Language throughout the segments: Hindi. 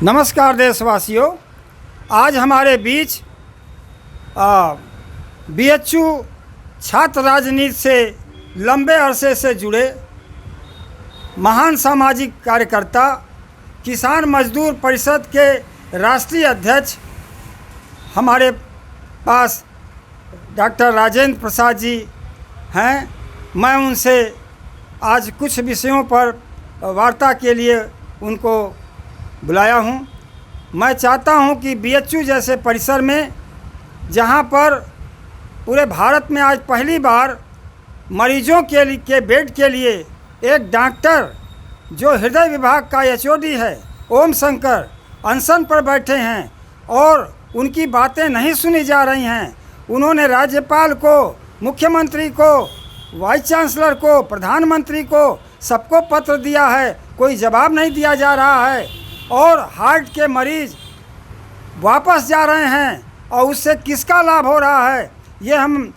नमस्कार देशवासियों, आज हमारे बीच बीएचयू छात्र राजनीति से लंबे अरसे से जुड़े महान सामाजिक कार्यकर्ता, किसान मजदूर परिषद के राष्ट्रीय अध्यक्ष हमारे पास डॉक्टर राजेंद्र प्रसाद जी हैं। मैं उनसे आज कुछ विषयों पर वार्ता के लिए उनको बुलाया हूं। मैं चाहता हूं कि बीएचयू जैसे परिसर में, जहां पर पूरे भारत में आज पहली बार मरीजों के बेड के लिए एक डॉक्टर जो हृदय विभाग का एचओडी है, ओम शंकर, अनशन पर बैठे हैं और उनकी बातें नहीं सुनी जा रही हैं। उन्होंने राज्यपाल को, मुख्यमंत्री को, वाइस चांसलर को, प्रधानमंत्री को, सबको पत्र दिया है, कोई जवाब नहीं दिया जा रहा है और हार्ट के मरीज वापस जा रहे हैं और उससे किसका लाभ हो रहा है, ये हम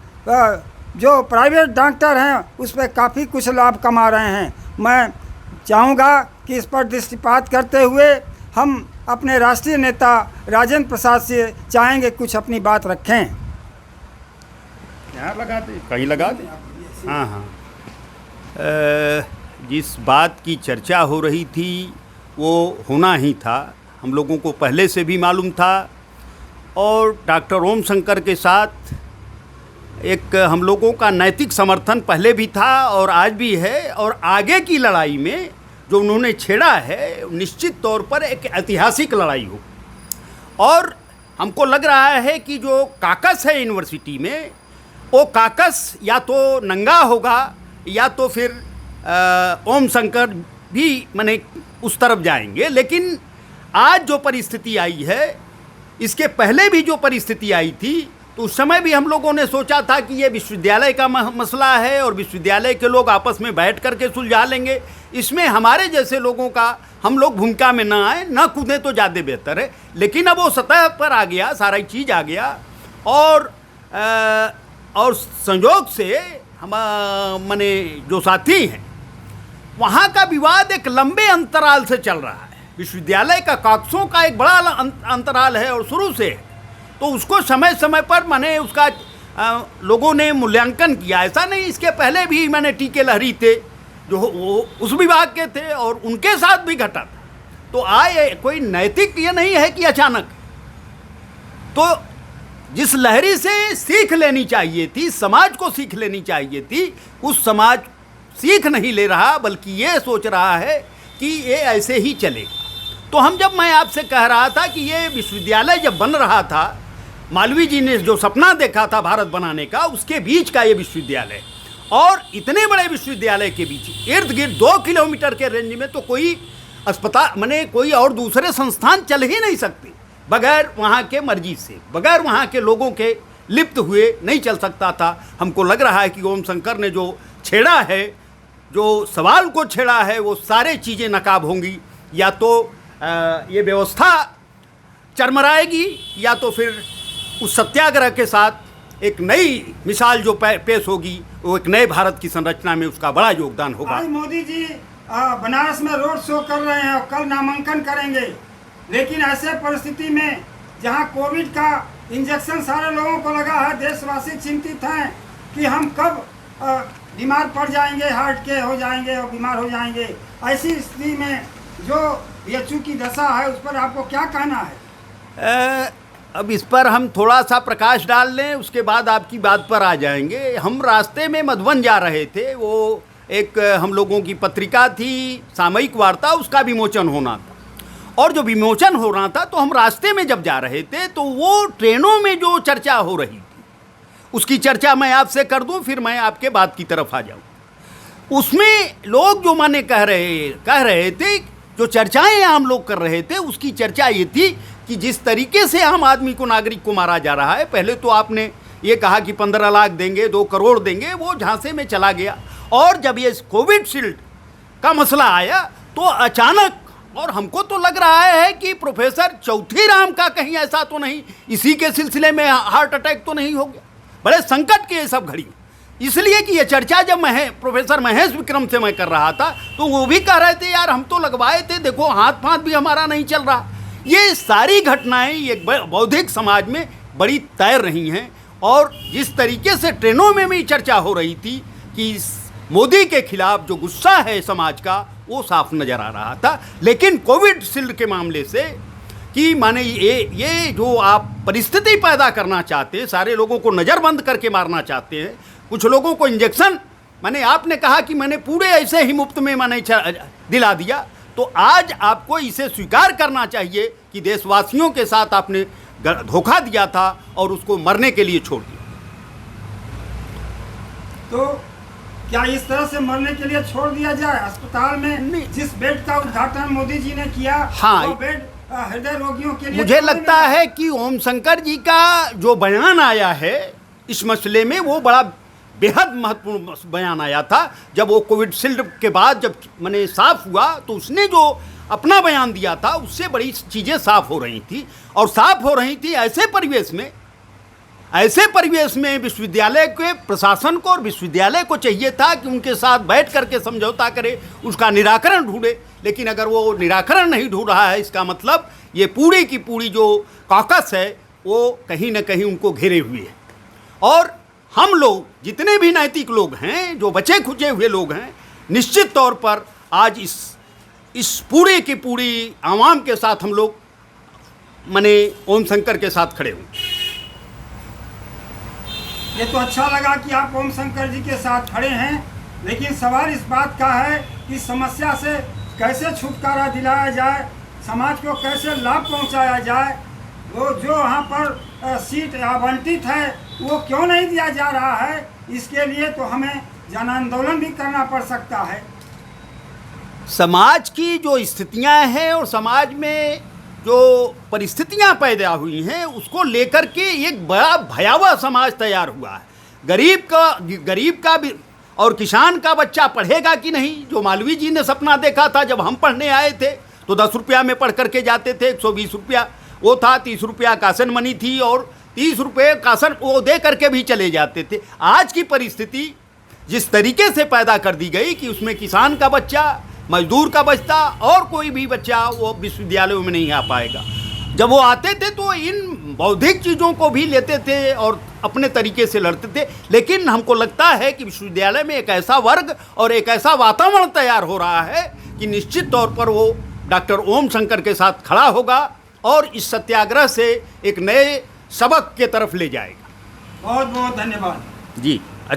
जो प्राइवेट डॉक्टर हैं उस पर काफ़ी कुछ लाभ कमा रहे हैं। मैं चाहूँगा कि इस पर दृष्टिपात करते हुए हम अपने राष्ट्रीय नेता राजेंद्र प्रसाद से चाहेंगे कुछ अपनी बात रखें। यहाँ लगा दे, कहीं लगा दे। हाँ, जिस बात की चर्चा हो रही थी वो होना ही था, हम लोगों को पहले से भी मालूम था और डॉक्टर ओम शंकर के साथ एक हम लोगों का नैतिक समर्थन पहले भी था और आज भी है। और आगे की लड़ाई में जो उन्होंने छेड़ा है, निश्चित तौर पर एक ऐतिहासिक लड़ाई हो। और हमको लग रहा है कि जो काकस है यूनिवर्सिटी में, वो काकस या तो नंगा होगा या तो फिर ओम शंकर भी माने उस तरफ जाएंगे। लेकिन आज जो परिस्थिति आई है, इसके पहले भी जो परिस्थिति आई थी, तो उस समय भी हम लोगों ने सोचा था कि ये विश्वविद्यालय का मसला है और विश्वविद्यालय के लोग आपस में बैठ करके सुलझा लेंगे। इसमें हमारे जैसे लोगों का, हम लोग भूमिका में ना आए, ना कूदें तो ज़्यादा बेहतर है। लेकिन अब वो सतह पर आ गया, सारा चीज़ आ गया और संयोग से हम माने जो साथी हैं, वहाँ का विवाद एक लंबे अंतराल से चल रहा है। विश्वविद्यालय का कागजों का एक बड़ा अंतराल है और शुरू से, तो उसको समय समय पर माने उसका लोगों ने मूल्यांकन किया। ऐसा नहीं, इसके पहले भी मैंने टीके लहरी थे जो वो उस विभाग के थे और उनके साथ भी घटा था। तो आए कोई नैतिक ये नहीं है कि अचानक। तो जिस लहरी से सीख लेनी चाहिए थी, समाज को सीख लेनी चाहिए थी, उस समाज सीख नहीं ले रहा, बल्कि ये सोच रहा है कि ये ऐसे ही चलेगा। तो मैं आपसे कह रहा था कि ये विश्वविद्यालय जब बन रहा था, मालवीय जी ने जो सपना देखा था भारत बनाने का, उसके बीच का ये विश्वविद्यालय, और इतने बड़े विश्वविद्यालय के बीच इर्द गिर्द 2 किलोमीटर के रेंज में तो कोई अस्पताल माने कोई और दूसरे संस्थान चल ही नहीं सकते बगैर वहाँ के मर्जी से, बगैर वहाँ के लोगों के लिप्त हुए नहीं चल सकता था। हमको लग रहा है कि ओम शंकर ने जो छेड़ा है, जो सवाल को छेड़ा है, वो सारे चीज़ें नकाब होंगी। या तो ये व्यवस्था चरमराएगी या तो फिर उस सत्याग्रह के साथ एक नई मिसाल जो पेश होगी, वो एक नए भारत की संरचना में उसका बड़ा योगदान होगा। आज मोदी जी बनारस में रोड शो कर रहे हैं और कल नामांकन करेंगे, लेकिन ऐसे परिस्थिति में जहां कोविड का इंजेक्शन सारे लोगों को लगा है, देशवासी चिंतित हैं कि हम कब बीमार पड़ जाएंगे, हार्ट के हो जाएंगे और बीमार हो जाएंगे। ऐसी स्थिति में जो बीएचयू की दशा है, उस पर आपको क्या कहना है? अब इस पर हम थोड़ा सा प्रकाश डाल लें, उसके बाद आपकी बात पर आ जाएंगे। हम रास्ते में मधुबन जा रहे थे, वो एक हम लोगों की पत्रिका थी, सामयिक वार्ता, उसका विमोचन होना था। और जो विमोचन हो रहा था, तो हम रास्ते में जब जा रहे थे, तो वो ट्रेनों में जो चर्चा हो रही थी, उसकी चर्चा मैं आपसे कर दूं, फिर मैं आपके बात की तरफ आ जाऊं। उसमें लोग जो माने कह रहे थे, जो चर्चाएं हम लोग कर रहे थे, उसकी चर्चा ये थी कि जिस तरीके से आम आदमी को, नागरिक को मारा जा रहा है, पहले तो आपने ये कहा कि 15 लाख देंगे, 2 करोड़ देंगे, वो झांसे में चला गया। और जब ये कोविड शील्ड का मसला आया, तो अचानक, और हमको तो लग रहा है कि प्रोफेसर चौधरी का कहीं ऐसा तो नहीं, इसी के सिलसिले में हार्ट अटैक तो नहीं हो गया। बड़े संकट के ये सब घड़ी, इसलिए कि ये चर्चा जब प्रोफेसर महेश विक्रम से मैं कर रहा था, तो वो भी कह रहे थे यार हम तो लगवाए थे, देखो हाथ भी हमारा नहीं चल रहा। ये सारी घटनाएं एक बौद्धिक समाज में बड़ी तैर रही हैं। और जिस तरीके से ट्रेनों में भी चर्चा हो रही थी कि इस मोदी के खिलाफ जो गुस्सा है समाज का, वो साफ नज़र आ रहा था। लेकिन कोविशील्ड के मामले से कि माने ये जो आप परिस्थिति पैदा करना चाहते हैं, सारे लोगों को नज़रबंद करके मारना चाहते हैं, कुछ लोगों को इंजेक्शन, माने आपने कहा कि मैंने पूरे ऐसे ही मुफ्त में माने दिला दिया, तो आज आपको इसे स्वीकार करना चाहिए कि देशवासियों के साथ आपने धोखा दिया था और उसको मरने के लिए छोड़ दिया। तो क्या इस तरह से मरने के लिए छोड़ दिया जाए? अस्पताल में जिस बेड का उद्घाटन मोदी जी ने किया, हाँ, वो बेड हृदय रोगियों के लिए मुझे लगता है कि ओम शंकर जी का जो बयान आया है इस मसले में, वो बड़ा बेहद महत्वपूर्ण बयान आया था। जब वो कोविशील्ड के बाद जब मैंने साफ हुआ तो उसने जो अपना बयान दिया था उससे बड़ी चीज़ें साफ हो रही थी। और साफ हो रही थी ऐसे परिवेश में विश्वविद्यालय के प्रशासन को और विश्वविद्यालय को चाहिए था कि उनके साथ बैठ करके समझौता करे, उसका निराकरण ढूंढे। लेकिन अगर वो निराकरण नहीं ढूंढ रहा है, इसका मतलब ये पूरी की पूरी जो कॉकस है वो कहीं ना कहीं उनको घेरे हुए है। और हम लोग जितने भी नैतिक लोग हैं, जो बचे खुचे हुए लोग हैं, निश्चित तौर पर आज इस पूरी की पूरी आवाम के साथ हम लोग माने ओम शंकर के साथ खड़े हुए। ये तो अच्छा लगा कि आप ओम शंकर जी के साथ खड़े हैं, लेकिन सवाल इस बात का है कि समस्या से कैसे छुटकारा दिलाया जाए, समाज को कैसे लाभ पहुंचाया जाए। वो जो वहाँ पर सीट आवंटित है वो क्यों नहीं दिया जा रहा है, इसके लिए तो हमें जन आंदोलन भी करना पड़ सकता है। समाज की जो स्थितियां हैं और समाज में जो परिस्थितियां पैदा हुई हैं उसको लेकर के एक बड़ा भयावह समाज तैयार हुआ है। गरीब का भी और किसान का बच्चा पढ़ेगा कि नहीं, जो मालवीय जी ने सपना देखा था जब हम पढ़ने आए थे तो 10 रुपया में पढ़ करके जाते थे, 120 रुपया वो था, 30 रुपया कासन मनी थी और 30 रुपये कासन वो दे करके भी चले जाते थे। आज की परिस्थिति जिस तरीके से पैदा कर दी गई कि उसमें किसान का बच्चा, मजदूर का बच्चा और कोई भी बच्चा वो विश्वविद्यालयों में नहीं आ पाएगा। जब वो आते थे तो इन बौद्धिक चीज़ों को भी लेते थे और अपने तरीके से लड़ते थे। लेकिन हमको लगता है कि विश्वविद्यालय में एक ऐसा वर्ग और एक ऐसा वातावरण तैयार हो रहा है कि निश्चित तौर पर वो डॉक्टर ओम शंकर के साथ खड़ा होगा और इस सत्याग्रह से एक नए सबक के तरफ ले जाएगा। बहुत बहुत धन्यवाद जी।